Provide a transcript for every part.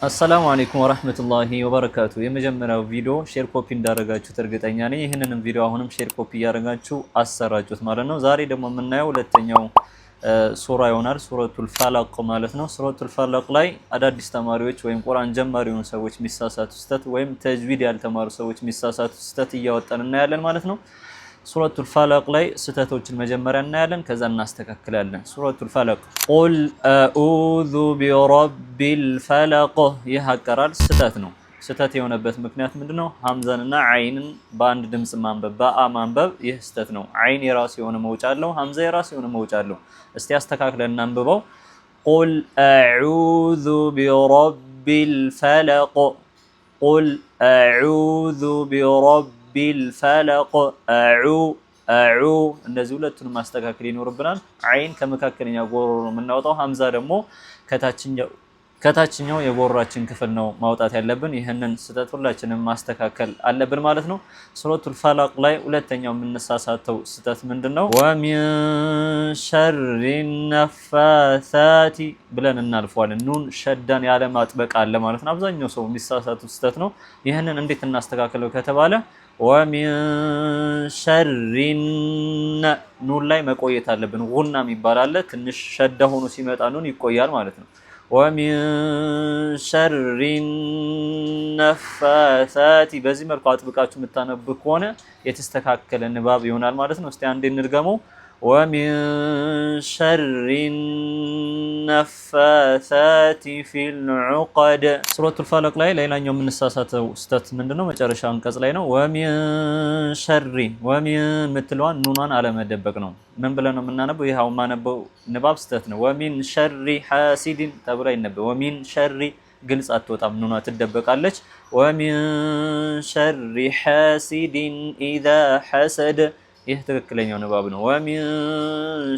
አሰላሙ አለይኩም ወራህመቱላሂ ወበረካቱ። የመጀመሪያው ቪዲዮ ሼር ኮፒ እንዳደረጋችሁት እርግጠኛ ነኝ። ይህንንም ቪዲዮ አሁንም ሼር ኮፒ እያደረጋችሁ አሰራጩት ማለት ነው። ዛሬ ደግሞ የምናየው ሁለተኛው ሱራ ይሆናል። ሱረቱል ፈለቅ ማለት ነው። ሱረቱል ፈለቅ ላይ አዳዲስ ተማሪዎች ወይም ቁርአን ጀማሪ የሆኑ ሰዎች የሚሳሳቱ ስህተት ወይም ተጅዊድ ያልተማሩ ሰዎች የሚሳሳቱ ስህተት እያወጣን እናያለን ማለት ነው። ሱረቱል ፈለቅ ላይ ስህተቶችን መጀመሪያ እናያለን፣ ከዛ እናስተካክላለን። ሱረቱል ፈለቅ ቁል አዑዙ ቢረቢል ፈለቅ። ይህ አቀራር ስህተት ነው። ስህተት የሆነበት ምክንያት ምንድነው? ሐምዛንና አይንን በአንድ ድምጽ ማንበብ፣ በአ ማንበብ፣ ይህ ስህተት ነው። አይን የራሱ የሆነ መውጫ አለው፣ ሐምዛ የራሱ የሆነ መውጫ አለው። እስቲ አስተካክለን እናንብበው። ቁል አዑዙ ቢረቢል ፈለቅ። ቁል አዑዙ ቢልፈለቅ አዑ እነዚህ ሁለቱንም ማስተካከል ይኖርብናል። አይን ከመካከለኛ ጎሮሮ ነው የምናወጣው። ሐምዛ ደግሞ ከታችኛው የጎሮራችን ክፍል ነው ማውጣት ያለብን። ይህንን ስህተት ሁላችንም ማስተካከል አለብን ማለት ነው። ሱረቱል ፈለቅ ላይ ሁለተኛው የምንሳሳተው ስህተት ምንድነው? ወሚን ሸሪ ነፋሳቲ ብለን እናልፈዋለን። ኑን ሸዳን ያለ ማጥበቅ አለ ማለት ነው። አብዛኛው ሰው የሚሳሳቱት ስህተት ነው። ይህንን እንዴት እናስተካክለው ከተባለ ወሚን ሸሪ ኑን ላይ መቆየት አለብን። ጉና የሚባል አለ። ትንሽ ሸዳ ሆኖ ሲመጣ ኑን ይቆያል ማለት ነው። ወሚን ሸሪ ነፋሳቲ በዚህ መልኩ አጥብቃችሁ የምታነቡ ከሆነ የተስተካከለ ንባብ ይሆናል ማለት ነው። እስቲ አንዴ እንድገመው። ወሚን ሸሪ ነፋሳቲ ፊል ዑቀድ። ሱረቱል ፈለቅ ላይ ሌላኛው የምንሳሳተው ስህተት ምንድነው? መጨረሻ አንቀጽ ላይ ነው። ወሚን ሸሪ ወሚን የምትለዋን ኑኗን አለመደበቅ ነው። ምን ብለን ነው የምናነበው? ይሄው ማነበው ንባብ ስህተት ነው። ወሚን ሸሪ ሐሲድን ተብሎ ይነበብ። ወሚን ሸሪ ግልጽ አትወጣም፣ ኑኗ ትደበቃለች። ወሚን ሸሪ ሐሲድን ኢዛ ሐሰድ ይህ ትክክለኛው ንባብ ነው። ወሚን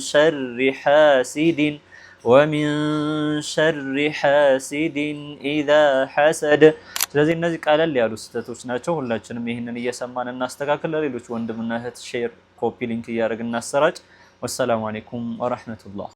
ሸሪ ሐሲድን ወሚን ሸሪ ሐሲድን ኢዛ ሐሰድ። ስለዚህ እነዚህ ቀለል ያሉ ስህተቶች ናቸው። ሁላችንም ይህንን እየሰማን እናስተካክል። ለሌሎች ወንድምና እህት ሼር፣ ኮፒ ሊንክ እያደረግን እናሰራጭ። ወሰላሙ አለይኩም ወራህመቱላህ